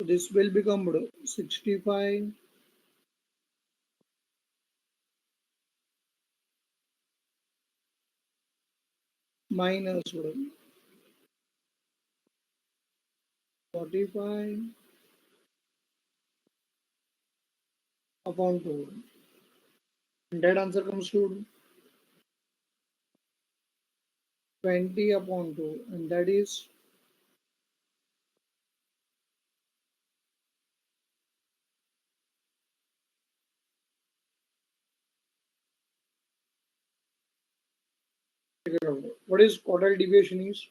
this will become 65 minus 45 upon 2. And that answer comes to 20 upon 2, and that is 0. What is quartile deviation is?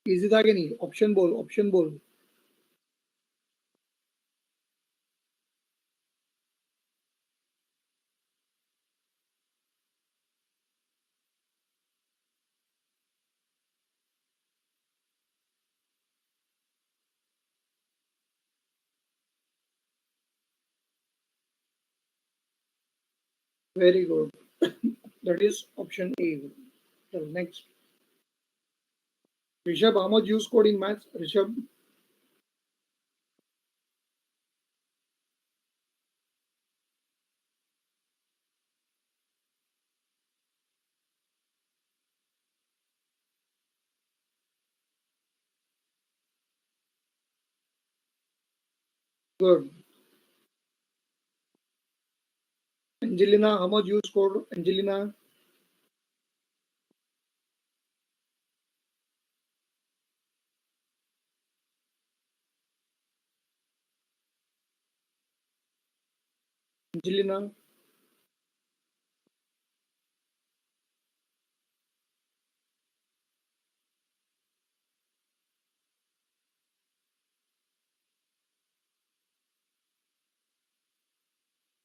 Easy था कि नहीं? Option बोल, option बोल. Very good. That is option A. So next. Rishabh, how much you scored in maths? Rishabh? Good. Angelina, how much you scored? Angelina? Angelina?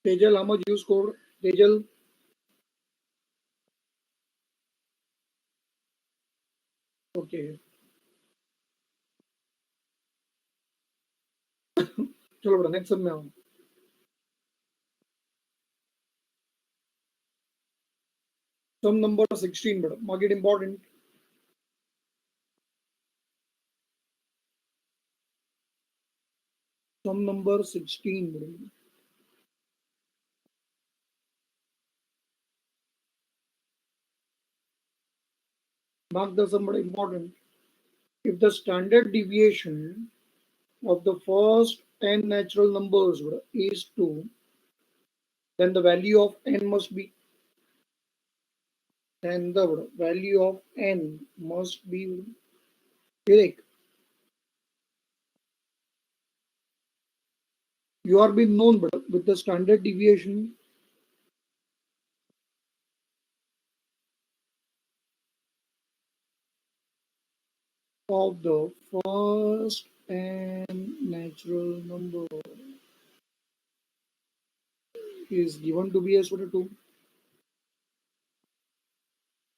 Tejal, how much you scored? Tejal? Okay. चलो बेटा next सब में आओ. Sum number 16 बेटा, mark it important. Sum number 16 बेटा. Mark the sum बेटा, important. If the standard deviation of the first 10 natural numbers बेटा, is 2, then the value of n must be, then the value of n must be correct. You are being known better with the standard deviation of the first 10 natural number is given to be as what 2.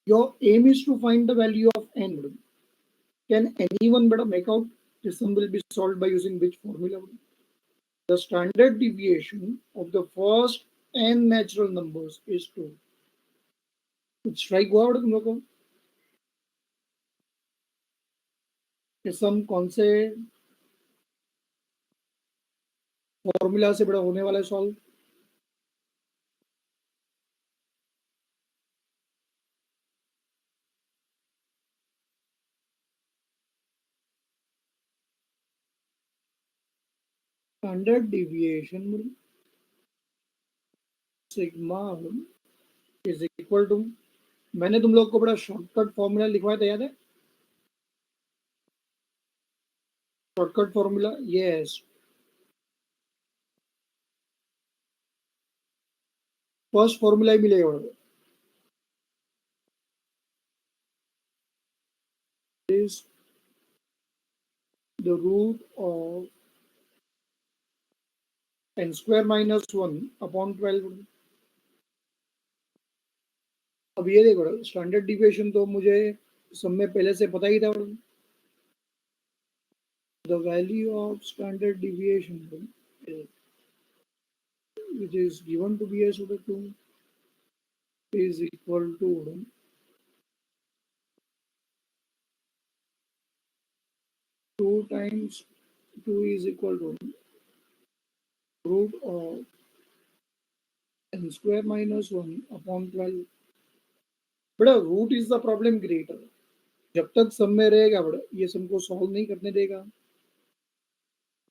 Your aim is to find the value of n. Can anyone better make out this sum will be solved by using which formula? The standard deviation of the first n natural numbers is 2. कुछ strike हुआ तुम लोग को? ये सम कौन से formula से बड़ा होने वाला है solve? Standard deviation sigma is equal to, मैंने तुम लोग को बड़ा शॉर्टकट फॉर्मूला लिखवाया था, याद है? Shortcut formula, yes. First formula ही मिलेगा. Is the root of n square minus 1 upon 12. अब ये देखो स्टैंडर्ड डिविएशन तो मुझे सब में पहले से पता ही था. The value of standard deviation which is given to be as 2 is equal to 2 times 2 is equal to root of n square minus 1 upon 12. बड़ा root is the problem creator. जब तक सम में रहेगा बड़ा ये सम को सॉल्व नहीं करने देगा.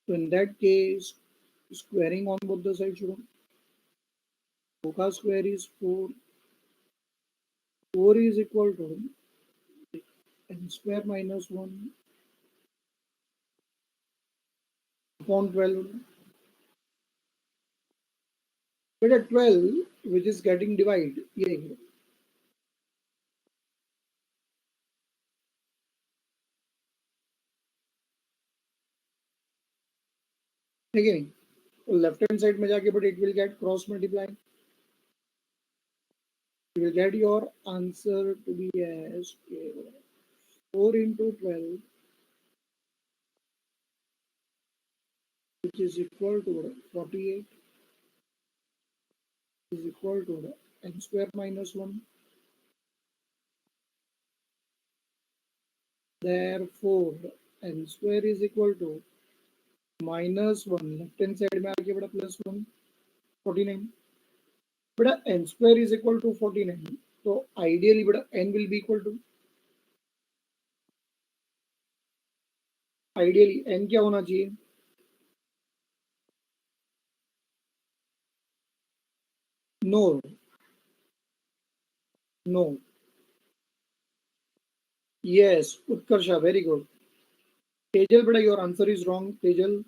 तो in that case squaring on both the sides, 2 का square is 4. 4 is equal to n square minus 1 upon 12. But at 12, which is getting divided, ये ठीक है. तो लेफ्ट हैंड साइड में जाके but it will get cross multiply. You will get your answer to be as 4 into 12, which is equal to 48, is equal to n square minus 1. Therefore, n square is equal to minus 1. Left hand side में आके बड़ा plus 1, 49. बड़ा n square is equal to 49. तो ideally बड़ा n will be equal to, ideally n क्या होना चाहिए? No, no. Yes, Utkarsha, very good. Tejal, beta, your answer is wrong. Tejal,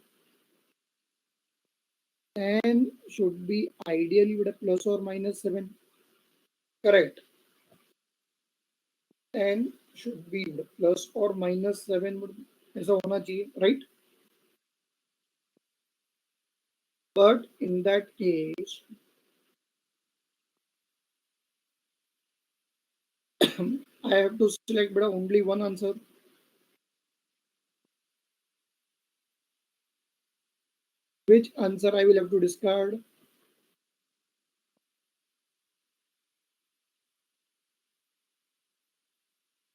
n should be ideally with a plus or minus 7. Correct. N should be with a plus or minus 7. ऐसा होना चाहिए, right? But in that case, I have to select beta only one answer. Which answer I will have to discard?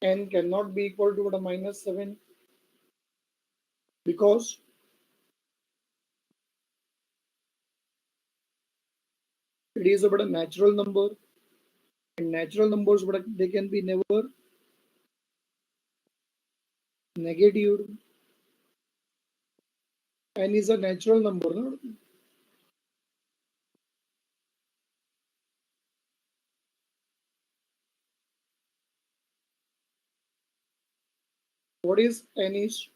N cannot be equal to beta minus 7 because it is a beta natural number, and natural numbers beta, they can be never negative. N is a natural number, no? What is N is?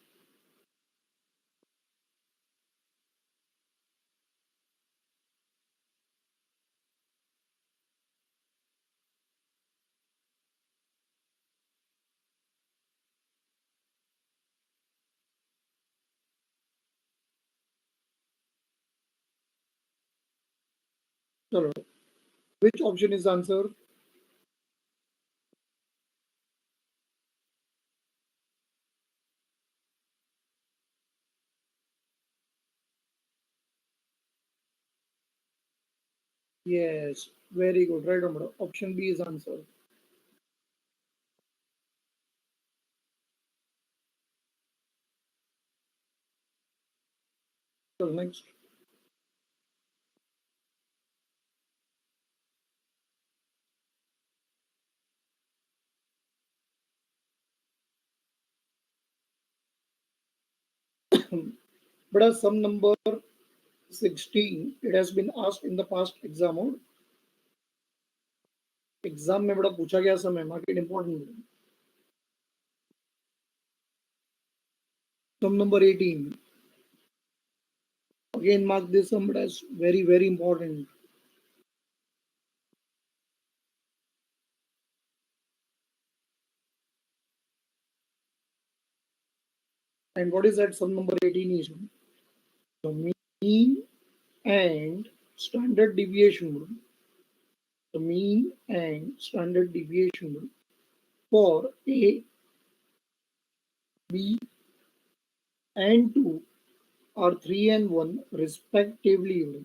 Chalo. Which option is the answer? Yes, very good. Right, Amra. Option B is answer. So next. But as sum number 16, it has been asked in the past exam. Exam में बड़ा पूछा गया सम है, market important. Sum number 18. Again, mark this sum as very, very important. And what is that sum number 18 is? The mean and standard deviation. The mean and standard deviation for A, B, and 2 or 3 and 1 respectively.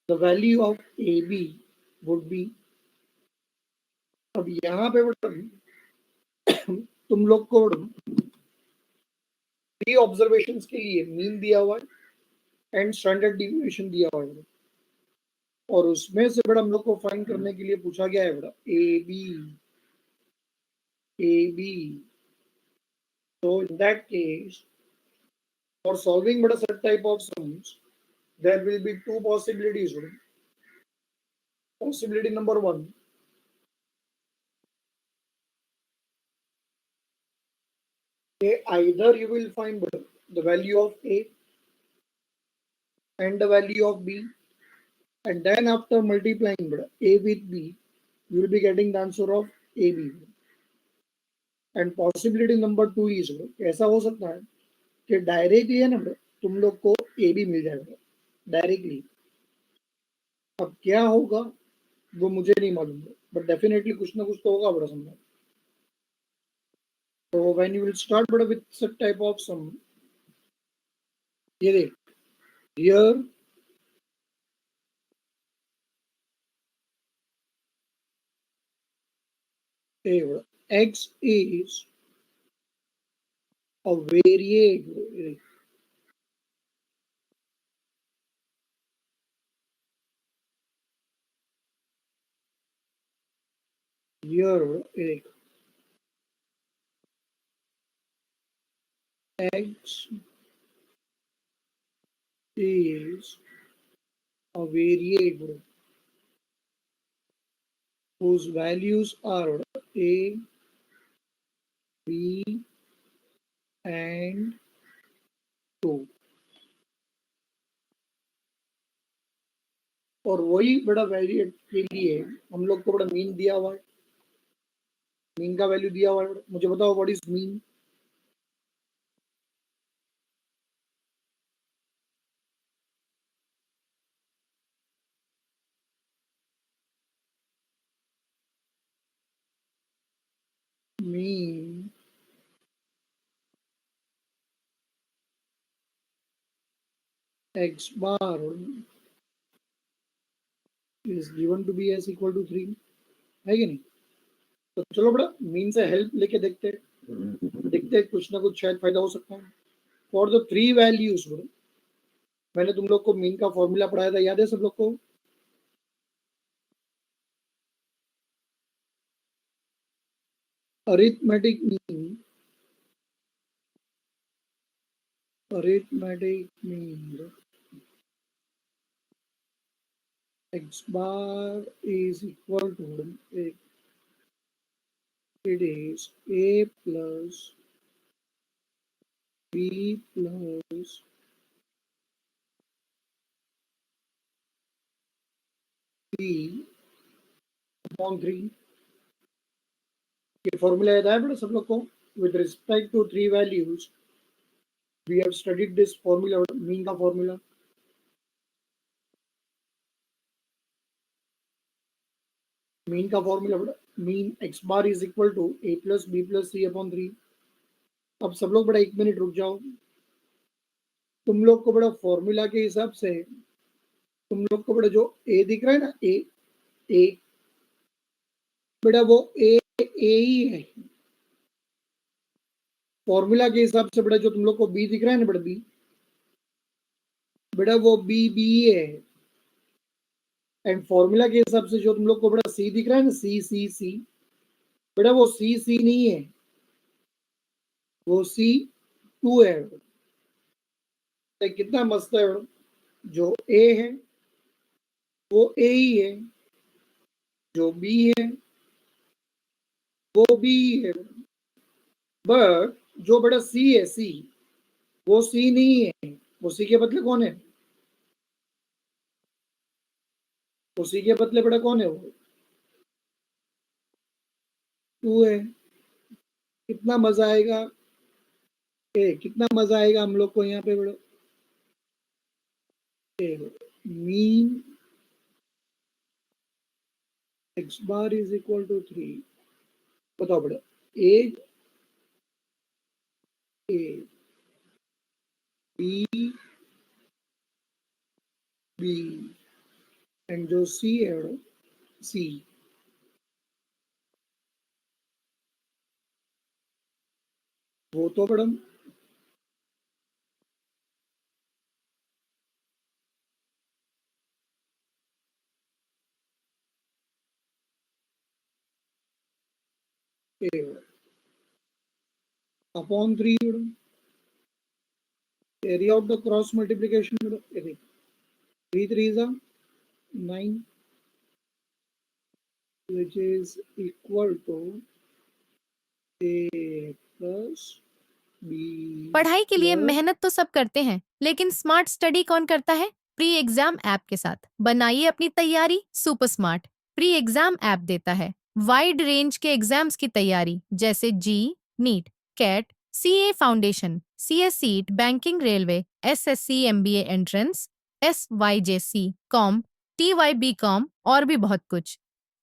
The value of A B would be. अब यहाँ पे तुम लोग को three observation के लिए mean दिया हुआ है एंड स्टैंडर्ड डिविएशन दिया हुआ है, और उसमें से बड़ा हम लोग को फाइंड करने के लिए पूछा गया है बड़ा A B. A B, so in that case, for solving but a certain type of sums, there will be two possibilities. Possibility number one, either you will find the value of A and the value of B, and then after multiplying A with B, you will be getting the answer of AB. And possibility number two is ऐसा हो सकता है कि directly है ना तुम लोग को ए बी मिल जाएगा डायरेक्टली। अब क्या होगा वो मुझे नहीं मालूम, बट डेफिनेटली कुछ ना कुछ तो होगा बड़ा समझा। तो व्हेन यू विल स्टार्ट बड़ा with such type of some, ये देख here x is a variable, here x is a variable whose values are a, b and 2, और वही बड़ा वेरिएट के लिए हम लोग को बड़ा मीन दिया हुआ है, मीन का वैल्यू दिया हुआ है। मुझे बताओ what is mean. Mean x bar is given to be s equal to 3, है कि नहीं। तो चलो बड़ा मीन से हेल्प लेके देखते कुछ ना कुछ शायद फायदा हो सकता है। फॉर द थ्री वैल्यूज मैंने तुम लोग को मीन का फॉर्मूला पढ़ाया था, याद है सब लोग को। Arithmetic mean, x bar is equal to it is a plus b plus c upon 3। ये फॉर्मूला याद है बेटा सब लोग को। With respect to three values we have studied this formula, mean का फॉर्मूला। मीन का फॉर्मूला बेटा, mean x bar is equal to a plus b plus c upon 3। अब सब लोग बड़ा एक मिनट रुक जाओ। तुम लोग को बड़ा फॉर्मूला के हिसाब से तुम लोग को बड़ा जो ए दिख रहा है ना, ए बेटा वो ए ही है। फॉर्मूला के हिसाब से बेटा जो तुम लोग को बी दिख रहा है ना बेटा, बी बेटा वो बी है। एंड फॉर्मूला के हिसाब से जो तुम लोग को बड़ा सी दिख रहा है ना, सी बेटा वो सी नहीं है, वो C2 है। कितना मस्त है बेटा, जो ए है वो ए ही है, जो बी है वो बी है। बट जो बड़ा सी है, सी वो सी नहीं है। वो सी के बदले कौन है, उसी के बदले बड़ा कौन है, वो 2 है। कितना मजा आएगा, कितना मजा आएगा हम लोग को यहाँ पे बड़ा। Mean x bar is equal to 3। बताओ बड़ा, ए बी बी एंड जो सी है बड़ा, सी वो तो बड़ा ए अपॉन 3 बड़ा area of the cross multiplication बड़ा 3 3 is 9 which is equal to a plus b पढ़ाई के लिए plus मेहनत तो सब करते हैं, लेकिन स्मार्ट स्टडी कौन करता है? प्री एग्जाम ऐप के साथ बनाइए अपनी तैयारी super smart. Pre exam app देता है वाइड रेंज के एग्जाम्स की तैयारी, जैसे JEE, NEET, CAT, CA foundation, CS CSEET, banking, railway, SSC, MBA entrance, SYJC, com, TYBCom और भी बहुत कुछ।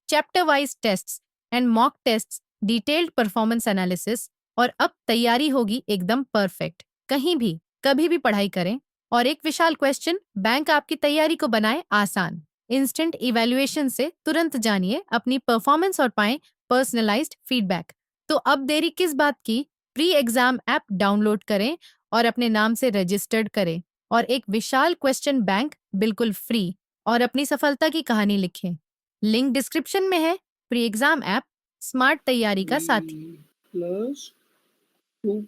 Chapter wise tests and mock tests, detailed performance analysis, और अब तैयारी होगी एकदम परफेक्ट। कहीं भी कभी भी पढ़ाई करें, और एक विशाल क्वेश्चन बैंक आपकी तैयारी को बनाए आसान। इंस्टेंट इवैल्यूएशन से तुरंत जानिए अपनी परफॉर्मेंस और पाएं पर्सनलाइज्ड फीडबैक। तो अब देरी किस बात की? प्री एग्जाम ऐप डाउनलोड करें और अपने नाम से रजिस्टर्ड करें, और एक विशाल क्वेश्चन बैंक बिल्कुल फ्री, और अपनी सफलता की कहानी लिखें। लिंक डिस्क्रिप्शन में है। प्री एग्जाम ऐप स्मार्ट तैयारी का साथी। b plus 2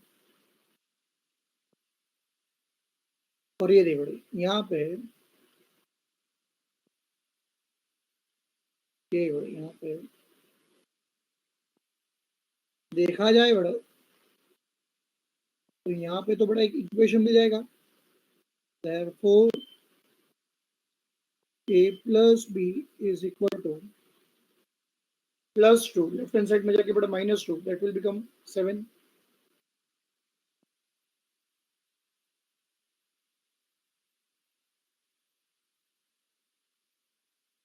और ये देखो यहाँ पे ये यहाँ पे देखा जाए बड़ा तो यहाँ पे तो बड़ा एक इक्वेशन मिल जाएगा, therefore a plus b is equal to plus 2 left hand side में जाके बड़ा -2 that will become 7।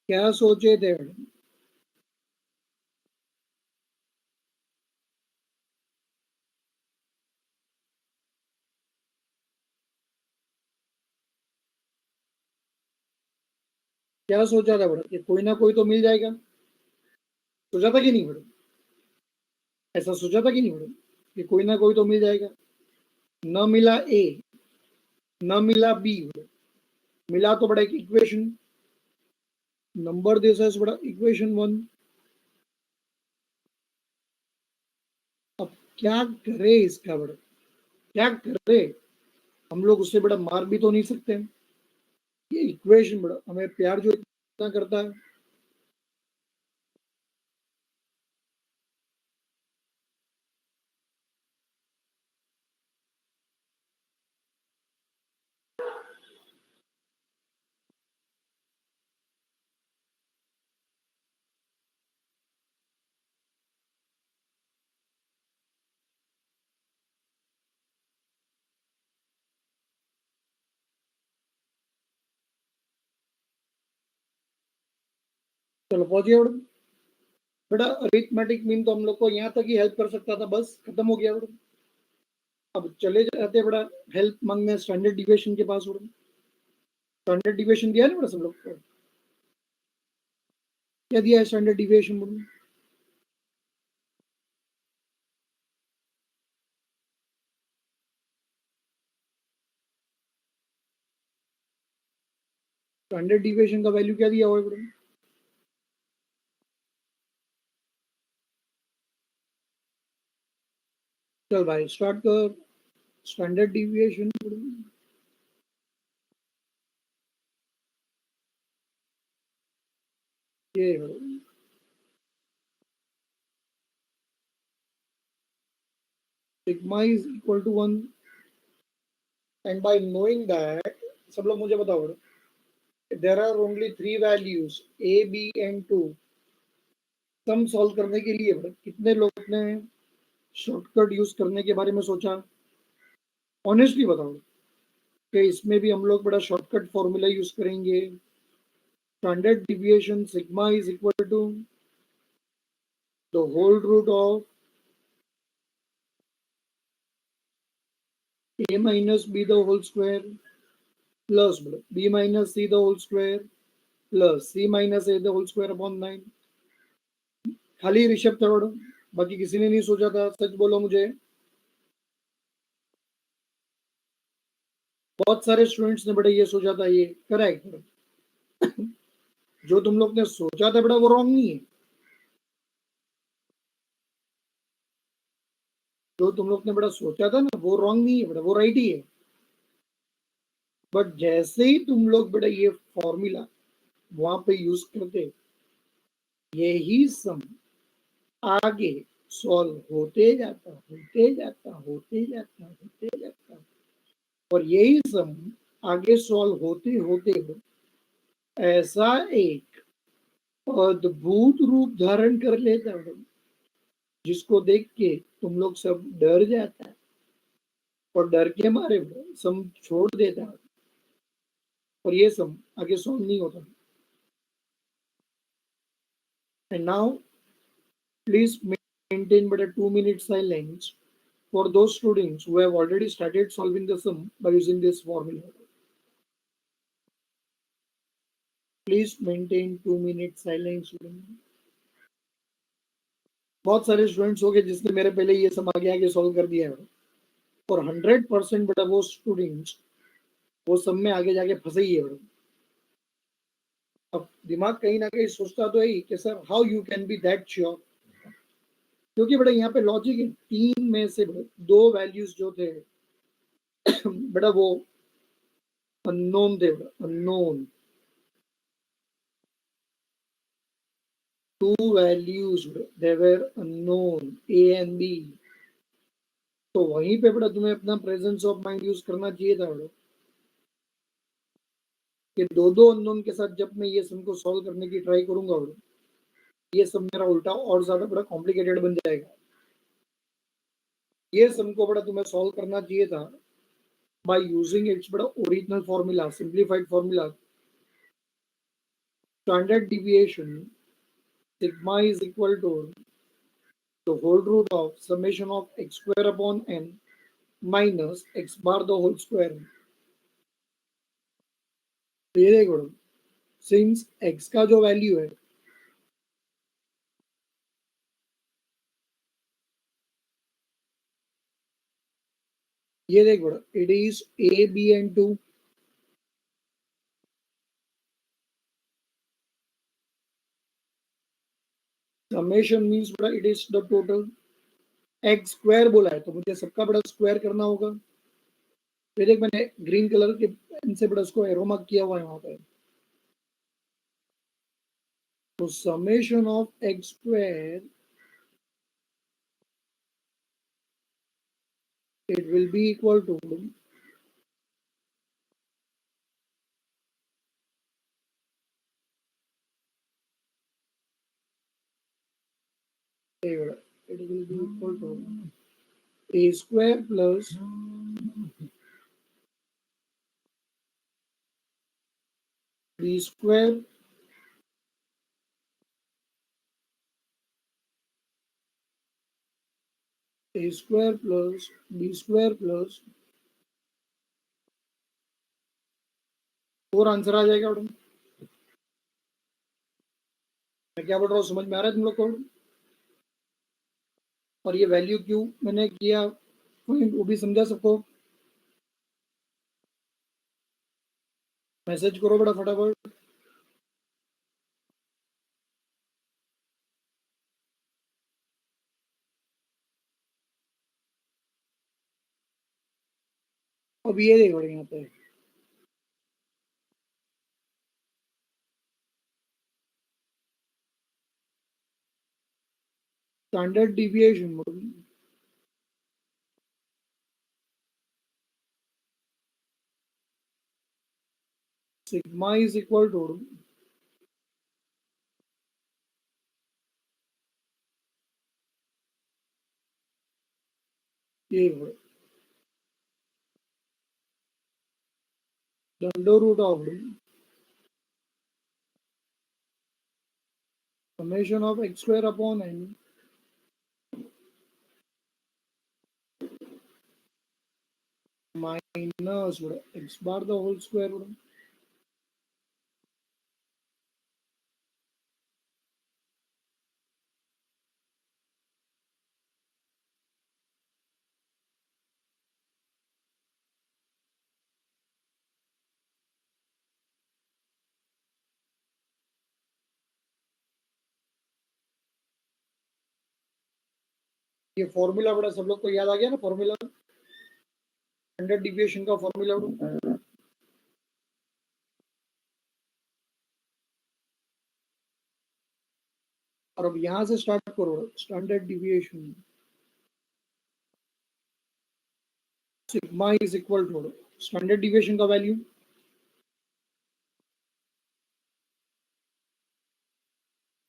क्या सोचे थे बड़ा? क्या सोचा था बड़ा कि कोई ना कोई तो मिल जाएगा? सोचा था कि नहीं बड़ा? ऐसा सोचा था कि नहीं बड़ा कि कोई ना कोई तो मिल जाएगा? न मिला ए, न मिला बी, मिला तो बड़ा एक इक्वेशन, नंबर दिस एज बड़ा इक्वेशन 1। अब क्या करे इसका बड़ा, क्या करे? हम लोग उससे बड़ा मार भी तो नहीं सकते हैं। ये इक्वेशन बड़ा हमें प्यार जो इतना करता है। चलो पहुंचिए बड़ा, बेटा अरिथमेटिक मीन तो हम लोग को यहाँ तक ही हेल्प कर सकता था, बस खत्म हो गया बड़ा। अब चले जाते बड़ा हेल्प मांगने स्टैंडर्ड डिविएशन के पास बड़ा। स्टैंडर्ड डिविएशन दिया है ना बड़ा सब लोग को? क्या दिया है स्टैंडर्ड डिविएशन बड़ा? स्टैंडर्ड डिविएशन का वैल्यू क्या दिया हुआ है बड़ा? चल भाई स्टार्ट कर। स्टैंडर्ड डिविएशन ये बड़ा sigma is equal to 1 and by knowing that सब लोग मुझे बताओ बड़ा, there are only 3 values a b and 2। Sum solve करने के लिए बड़ा कितने लोग ने शॉर्टकट यूज करने के बारे में सोचा? ऑनेस्टली बताओ कि इसमें भी हम लोग बड़ा शॉर्टकट फॉर्मूला यूज करेंगे। Standard deviation sigma is equal to the whole root of a minus b the whole square plus b minus c the whole square plus C minus A the whole square upon 9। खाली ऋषभ था बड़ा, बाकी किसी ने नहीं सोचा था, सच बोलो मुझे। बहुत सारे स्टूडेंट्स ने बड़े ये सोचा था, ये करेक्ट। जो तुम लोग ने सोचा था बड़ा वो रॉन्ग नहीं है, जो तुम लोग ने बड़ा सोचा था ना वो रॉन्ग नहीं है बड़ा, वो राइट ही है। बट जैसे ही तुम लोग बड़ा ये फॉर्मूला वहां पे यूज करते, यही सम आगे सॉल्व होते जाता होते जाता होते जाता होते जाता, और यही सम आगे सॉल्व होते होते ऐसा एक अद्भुत रूप धारण कर लेता है जिसको देख के तुम लोग सब डर जाता है, और डर के मारे सम छोड़ देता है, और ये सम आगे सॉल्व नहीं होता। And now please maintain but a 2 minute silence for those students who have already started solving the sum by using this formula. Please maintain 2 minute silence. बहुत सारे स्टूडेंट्स हो गए जिसने मेरे पहले ये सम आगे आगे सॉल्व कर दिया है, और 100% बेटा वो स्टूडेंट्स वो सम में आगे जाके फंसे ही है बेटा। अब दिमाग कहीं ना कहीं सोचता तो है कि sir how you can be that sure, क्योंकि बेटा यहाँ पे लॉजिक है, 3 में से 2 वैल्यूज जो थे बेटा वो अननोन थे, unknown. 2 values they were unknown, A and B। तो वहीं पे बेटा तुम्हें अपना प्रेजेंस ऑफ माइंड यूज करना चाहिए था बेटा, कि दो दो अननोन के साथ जब मैं ये सम को सॉल्व करने की ट्राई करूंगा बेटा, ये सम मेरा उल्टा और ज्यादा बड़ा कॉम्प्लिकेटेड बन जाएगा। ये सम को बड़ा तुम्हें सॉल्व करना चाहिए था बाय यूजिंग इट्स बड़ा original formula, simplified formula. Standard deviation sigma is equal to the whole root of summation of x square upon n minus x bar the whole square। तो ये देखो सिंस x का जो value है ये देख बड़ा, it is a b and 2। Summation means बड़ा it is the total. x square बोला है तो मुझे सबका बड़ा स्क्वायर करना होगा। ये देख मैंने ग्रीन कलर के पेन से बड़ा उसको एरो मार्क किया हुआ है वहां पे। तो summation of x square it will be equal to it will be equal to a square plus b square a square plus b square plus, और आंसर आ जाएगा मैडम। मैं क्या बोल रहा हूँ समझ में आ रहा है तुम लोग को? और ये वैल्यू क्यों मैंने किया वो भी समझा सबको? मैसेज करो बड़ा फटाफट। अब ये देखो यहाँ पे standard deviation sigma is equal to ये under root of summation of x square upon n minus x bar the whole square. ये फॉर्मूला बड़ा सब लोग को याद आ गया ना, फॉर्मूला स्टैंडर्ड डिविएशन का फॉर्मूला बड़ा। और अब यहां से स्टार्ट करो, standard deviation sigma is equal to standard deviation का value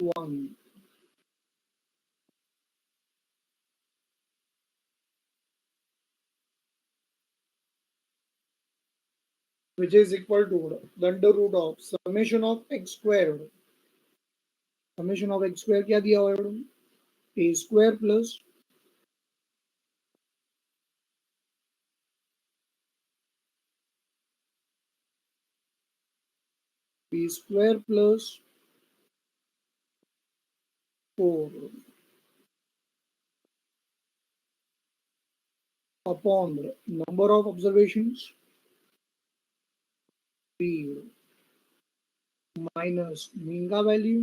1, which is equal to the under root of summation of x square। Summation of X square क्या दिया हुआ है? A square plus B square plus 4 upon the number of observations 3 minus mean का value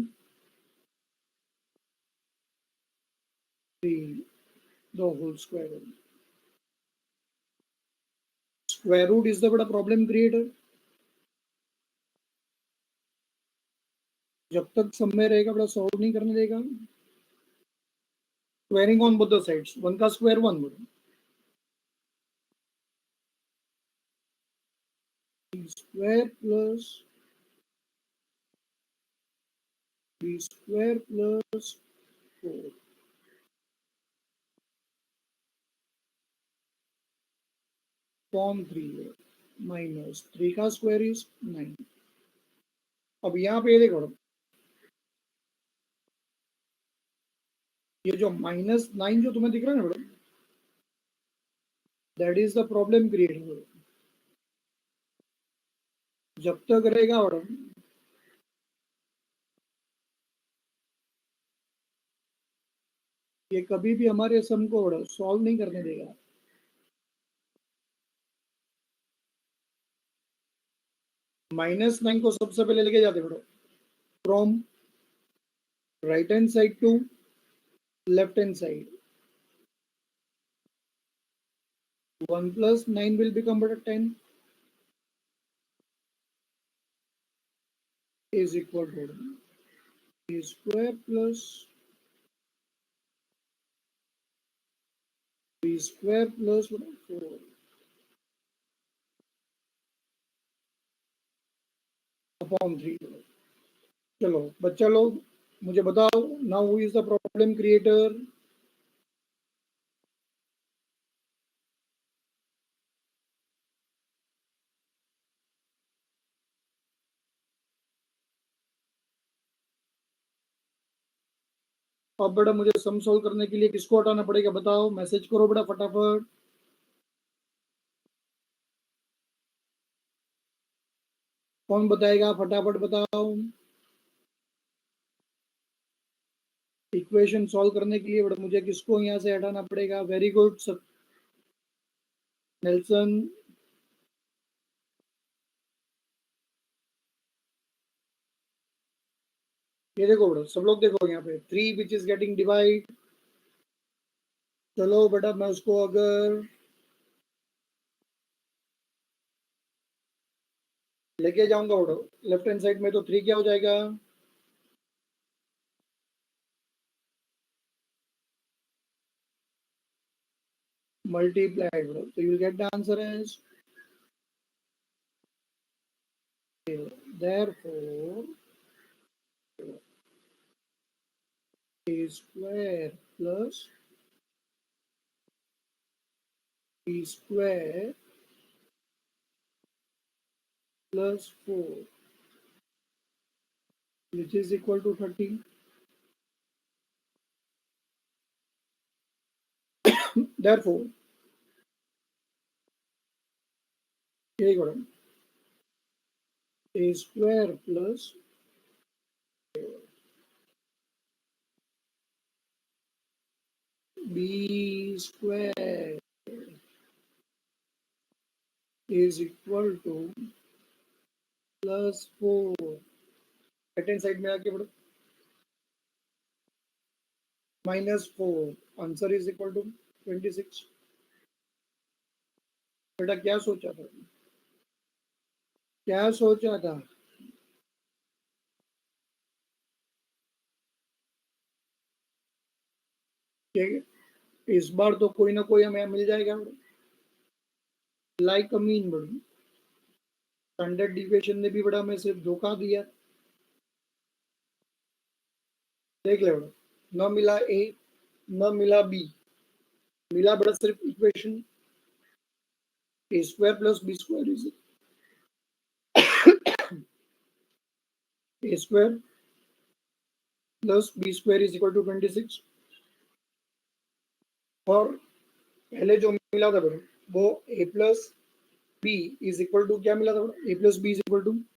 3 the whole square root। Square root is the बड़ा problem creator. जब तक सब में रहेगा बड़ा सॉल्व नहीं करने देगा। Squaring on both the sides, 1 का स्क्वायर 1 बड़ा square plus B square plus 4 upon 3 minus 3 का स्क्वायर इज 9। अब यहाँ पे ये देखो, ये जो -9 जो तुम्हें दिख रहा है ना बेटा, that is the problem creator. जब तक रहेगा बेटा, ये कभी भी हमारे सम को बेटा सॉल्व नहीं करने देगा। -9 को सबसे पहले लेके जाते बेटा from right hand side to left hand side. 1 plus 9 will become better 10 is equal to a square plus b square plus 4 upon 3। चलो बच्चा लोग मुझे बताओ, now who is the problem creator? अब बेटा मुझे सम सॉल्व करने के लिए किसको हटाना पड़ेगा बताओ, मैसेज करो बेटा फटाफट। कौन बताएगा, फटाफट बताओ। इक्वेशन सॉल्व करने के लिए बेटा मुझे किसको यहाँ से हटाना पड़ेगा? Very good sir Nelson. ये देखो बेटा सब लोग देखो यहाँ पे 3 विच इज गेटिंग डिवाइड। चलो बेटा मैं उसको अगर लेके जाऊंगा बेटा लेफ्ट हैंड साइड में तो 3 क्या हो जाएगा? Multiplied बेटा, तो you will get the answer as therefore a square plus b square plus 4 which is equal to 30। Therefore ये करो a square plus b square is equal to plus 4। Right hand side में आके पढ़ो -4, answer is equal to 26। बेटा क्या सोचा था, क्या सोचा था? ठीक है, इस बार तो कोई ना कोई हमें मिल जाएगा। लाइक अ मीन बड़ी स्टैंडर्ड डिविएशन ने भी बड़ा हमें सिर्फ धोखा दिया। देख ले बड़ा, न मिला ए न मिला बी, मिला बड़ा सिर्फ equation A square plus B square is A square plus B square is equal to 26। और पहले जो मिला था बड़ा वो A plus B is equal to क्या मिला था बड़ा, A plus B is equal to